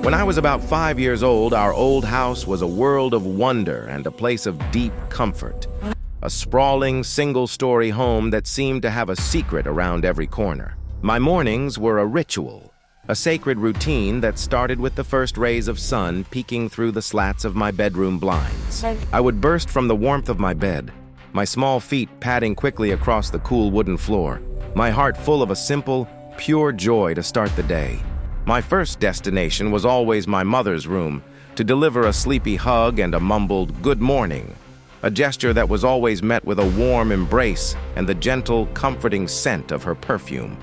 When I was about 5 years old, our old house was a world of wonder and a place of deep comfort. A sprawling, single-story home that seemed to have a secret around every corner. My mornings were a ritual, a sacred routine that started with the first rays of sun peeking through the slats of my bedroom blinds. I would burst from the warmth of my bed, my small feet padding quickly across the cool wooden floor, my heart full of a simple, pure joy to start the day. My first destination was always my mother's room, to deliver a sleepy hug and a mumbled "good morning," a gesture that was always met with a warm embrace and the gentle, comforting scent of her perfume.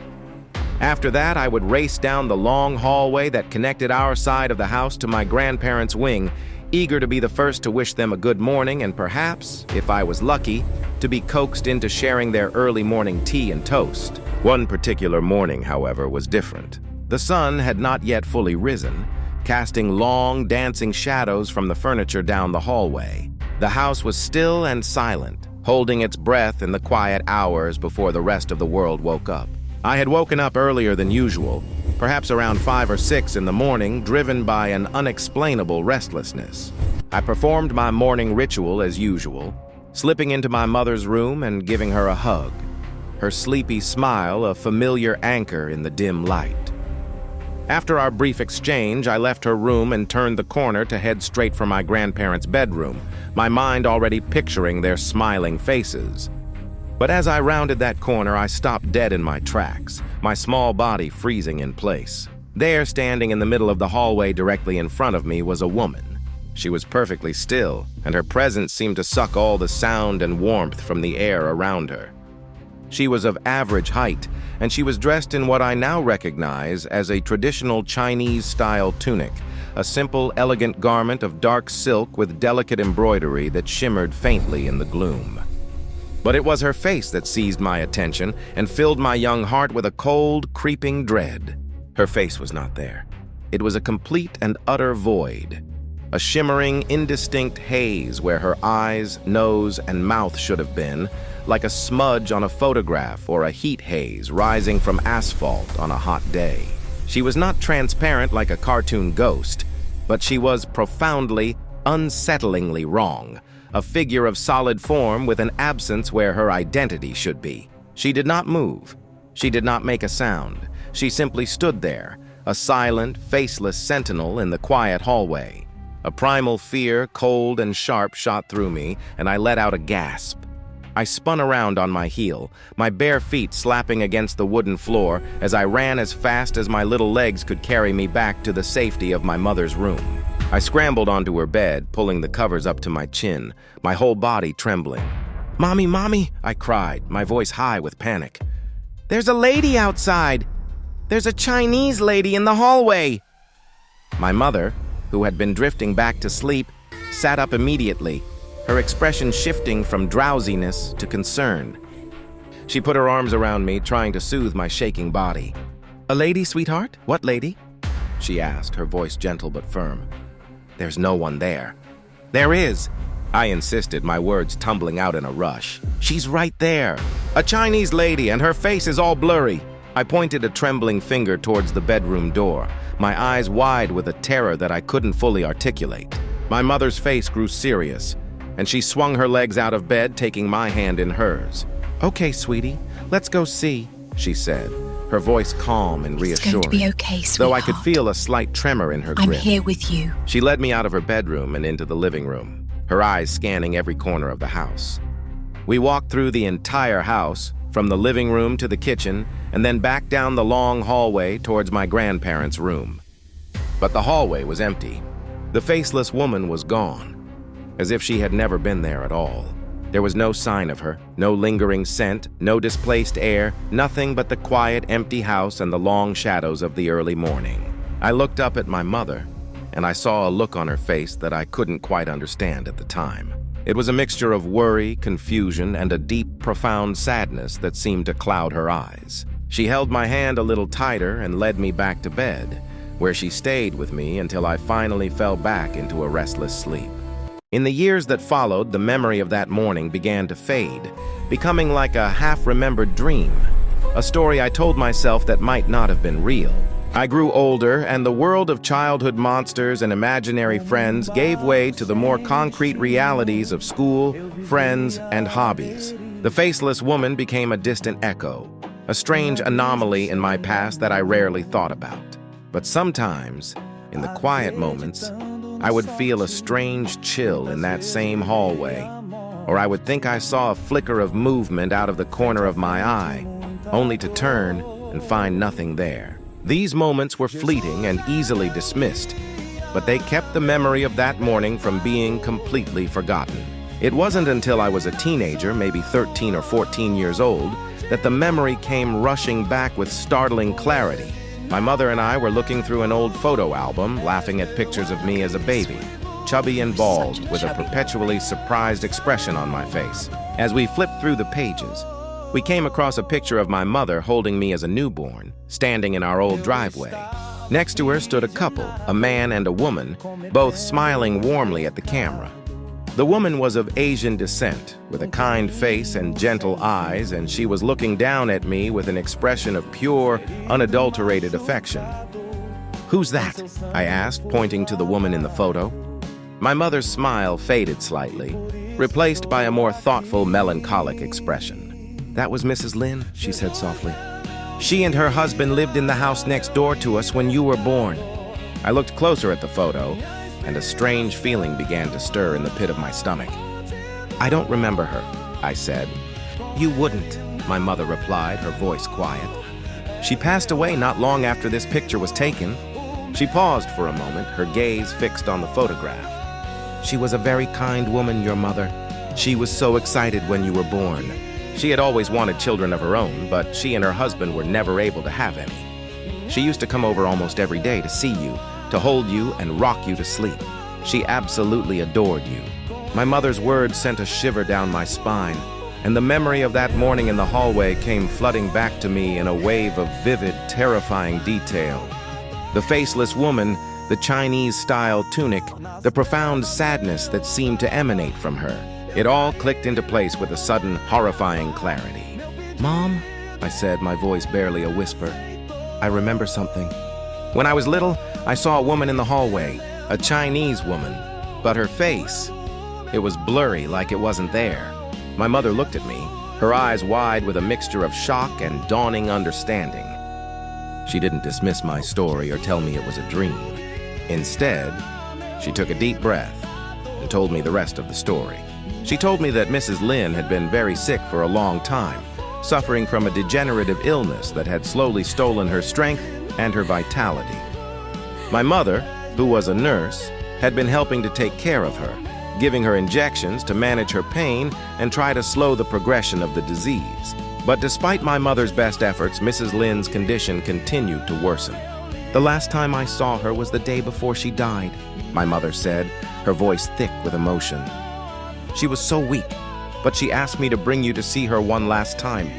After that, I would race down the long hallway that connected our side of the house to my grandparents' wing, eager to be the first to wish them a good morning and perhaps, if I was lucky, to be coaxed into sharing their early morning tea and toast. One particular morning, however, was different. The sun had not yet fully risen, casting long, dancing shadows from the furniture down the hallway. The house was still and silent, holding its breath in the quiet hours before the rest of the world woke up. I had woken up earlier than usual, perhaps around 5 or 6 in the morning, driven by an unexplainable restlessness. I performed my morning ritual as usual, slipping into my mother's room and giving her a hug, her sleepy smile a familiar anchor in the dim light. After our brief exchange, I left her room and turned the corner to head straight for my grandparents' bedroom, my mind already picturing their smiling faces. But as I rounded that corner, I stopped dead in my tracks, my small body freezing in place. There, standing in the middle of the hallway directly in front of me, was a woman. She was perfectly still, and her presence seemed to suck all the sound and warmth from the air around her. She was of average height, and she was dressed in what I now recognize as a traditional Chinese-style tunic, a simple, elegant garment of dark silk with delicate embroidery that shimmered faintly in the gloom. But it was her face that seized my attention and filled my young heart with a cold, creeping dread. Her face was not there. It was a complete and utter void, a shimmering, indistinct haze where her eyes, nose, and mouth should have been, like a smudge on a photograph or a heat haze rising from asphalt on a hot day. She was not transparent like a cartoon ghost, but she was profoundly, unsettlingly wrong, a figure of solid form with an absence where her identity should be. She did not move. She did not make a sound. She simply stood there, a silent, faceless sentinel in the quiet hallway. A primal fear, cold and sharp, shot through me, and I let out a gasp. I spun around on my heel, my bare feet slapping against the wooden floor as I ran as fast as my little legs could carry me back to the safety of my mother's room. I scrambled onto her bed, pulling the covers up to my chin, my whole body trembling. "Mommy, Mommy!" I cried, my voice high with panic. "There's a lady outside! There's a Chinese lady in the hallway!" My mother, who had been drifting back to sleep, sat up immediately, her expression shifting from drowsiness to concern. She put her arms around me, trying to soothe my shaking body. "A lady, sweetheart? What lady?" she asked, her voice gentle but firm. "There's no one there." "There is," I insisted, my words tumbling out in a rush. "She's right there. A Chinese lady, and her face is all blurry." I pointed a trembling finger towards the bedroom door, my eyes wide with a terror that I couldn't fully articulate. My mother's face grew serious, and she swung her legs out of bed, taking my hand in hers. "Okay, sweetie, let's go see," she said, her voice calm and reassuring. It's going to be okay, sweetheart. Though I could feel a slight tremor in her grip. I'm here with you. She led me out of her bedroom and into the living room, her eyes scanning every corner of the house. We walked through the entire house, from the living room to the kitchen, and then back down the long hallway towards my grandparents' room. But the hallway was empty. The faceless woman was gone, as if she had never been there at all. There was no sign of her, no lingering scent, no displaced air, nothing but the quiet, empty house and the long shadows of the early morning. I looked up at my mother, and I saw a look on her face that I couldn't quite understand at the time. It was a mixture of worry, confusion, and a deep, profound sadness that seemed to cloud her eyes. She held my hand a little tighter and led me back to bed, where she stayed with me until I finally fell back into a restless sleep. In the years that followed, the memory of that morning began to fade, becoming like a half-remembered dream, a story I told myself that might not have been real. I grew older, and the world of childhood monsters and imaginary friends gave way to the more concrete realities of school, friends, and hobbies. The faceless woman became a distant echo, a strange anomaly in my past that I rarely thought about. But sometimes, in the quiet moments, I would feel a strange chill in that same hallway, or I would think I saw a flicker of movement out of the corner of my eye, only to turn and find nothing there. These moments were fleeting and easily dismissed, but they kept the memory of that morning from being completely forgotten. It wasn't until I was a teenager, maybe 13 or 14 years old, that the memory came rushing back with startling clarity. My mother and I were looking through an old photo album, laughing at pictures of me as a baby, chubby and bald, with a perpetually surprised expression on my face. As we flipped through the pages, we came across a picture of my mother holding me as a newborn, standing in our old driveway. Next to her stood a couple, a man and a woman, both smiling warmly at the camera. The woman was of Asian descent, with a kind face and gentle eyes, and she was looking down at me with an expression of pure, unadulterated affection. "Who's that?" I asked, pointing to the woman in the photo. My mother's smile faded slightly, replaced by a more thoughtful, melancholic expression. "That was Mrs. Lin," she said softly. "She and her husband lived in the house next door to us when you were born." I looked closer at the photo, and a strange feeling began to stir in the pit of my stomach. "I don't remember her," I said. "You wouldn't," my mother replied, her voice quiet. "She passed away not long after this picture was taken." She paused for a moment, her gaze fixed on the photograph. "She was a very kind woman, your mother. She was so excited when you were born." She had always wanted children of her own, but she and her husband were never able to have any. She used to come over almost every day to see you, to hold you and rock you to sleep. She absolutely adored you. My mother's words sent a shiver down my spine, and the memory of that morning in the hallway came flooding back to me in a wave of vivid, terrifying detail. The faceless woman, the Chinese-style tunic, the profound sadness that seemed to emanate from her. It all clicked into place with a sudden, horrifying clarity. "Mom," I said, my voice barely a whisper, "I remember something. When I was little, I saw a woman in the hallway, a Chinese woman, but her face, it was blurry like it wasn't there." My mother looked at me, her eyes wide with a mixture of shock and dawning understanding. She didn't dismiss my story or tell me it was a dream. Instead, she took a deep breath and told me the rest of the story. She told me that Mrs. Lin had been very sick for a long time, suffering from a degenerative illness that had slowly stolen her strength and her vitality. My mother, who was a nurse, had been helping to take care of her, giving her injections to manage her pain and try to slow the progression of the disease. But despite my mother's best efforts, Mrs. Lin's condition continued to worsen. "The last time I saw her was the day before she died," my mother said, her voice thick with emotion. "She was so weak, but she asked me to bring you to see her one last time.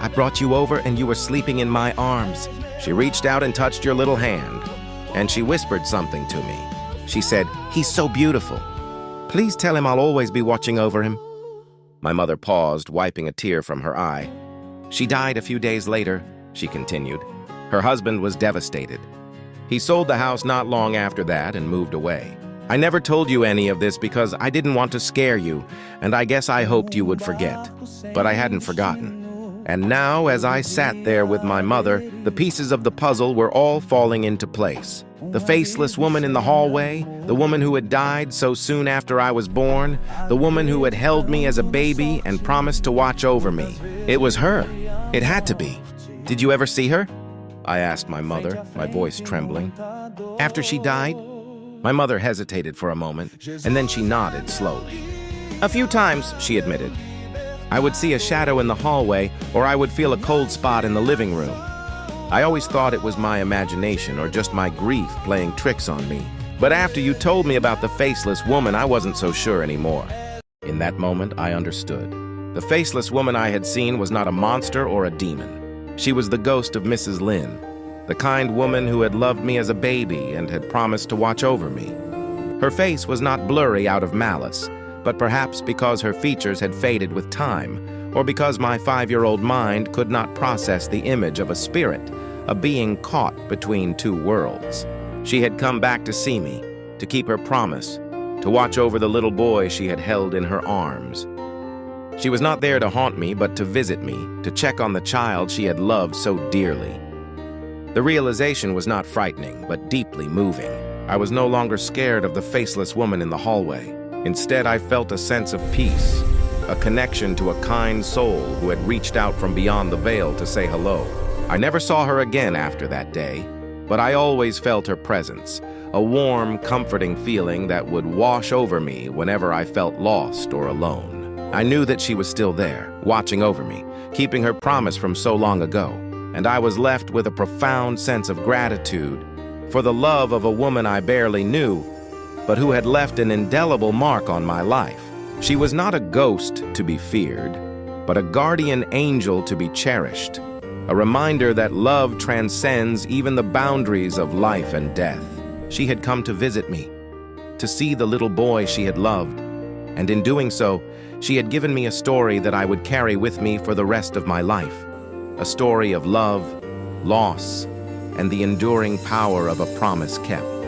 I brought you over and you were sleeping in my arms. She reached out and touched your little hand, and she whispered something to me. She said, 'He's so beautiful. Please tell him I'll always be watching over him.'" My mother paused, wiping a tear from her eye. "She died a few days later," she continued. "Her husband was devastated. He sold the house not long after that and moved away. I never told you any of this because I didn't want to scare you, and I guess I hoped you would forget. But I hadn't forgotten. And now, as I sat there with my mother, the pieces of the puzzle were all falling into place. The faceless woman in the hallway, the woman who had died so soon after I was born, the woman who had held me as a baby and promised to watch over me. It was her. It had to be. "Did you ever see her?" I asked my mother, my voice trembling. "After she died?" My mother hesitated for a moment, and then she nodded slowly. "A few times," she admitted. "I would see a shadow in the hallway, or I would feel a cold spot in the living room. I always thought it was my imagination or just my grief playing tricks on me. But after you told me about the faceless woman, I wasn't so sure anymore." In that moment, I understood. The faceless woman I had seen was not a monster or a demon. She was the ghost of Mrs. Lin, the kind woman who had loved me as a baby and had promised to watch over me. Her face was not blurry out of malice, but perhaps because her features had faded with time, or because my 5-year-old mind could not process the image of a spirit, a being caught between two worlds. She had come back to see me, to keep her promise, to watch over the little boy she had held in her arms. She was not there to haunt me, but to visit me, to check on the child she had loved so dearly. The realization was not frightening, but deeply moving. I was no longer scared of the faceless woman in the hallway. Instead, I felt a sense of peace, a connection to a kind soul who had reached out from beyond the veil to say hello. I never saw her again after that day, but I always felt her presence, a warm, comforting feeling that would wash over me whenever I felt lost or alone. I knew that she was still there, watching over me, keeping her promise from so long ago, and I was left with a profound sense of gratitude for the love of a woman I barely knew, but who had left an indelible mark on my life. She was not a ghost to be feared, but a guardian angel to be cherished, a reminder that love transcends even the boundaries of life and death. She had come to visit me, to see the little boy she had loved, and in doing so, she had given me a story that I would carry with me for the rest of my life, a story of love, loss, and the enduring power of a promise kept.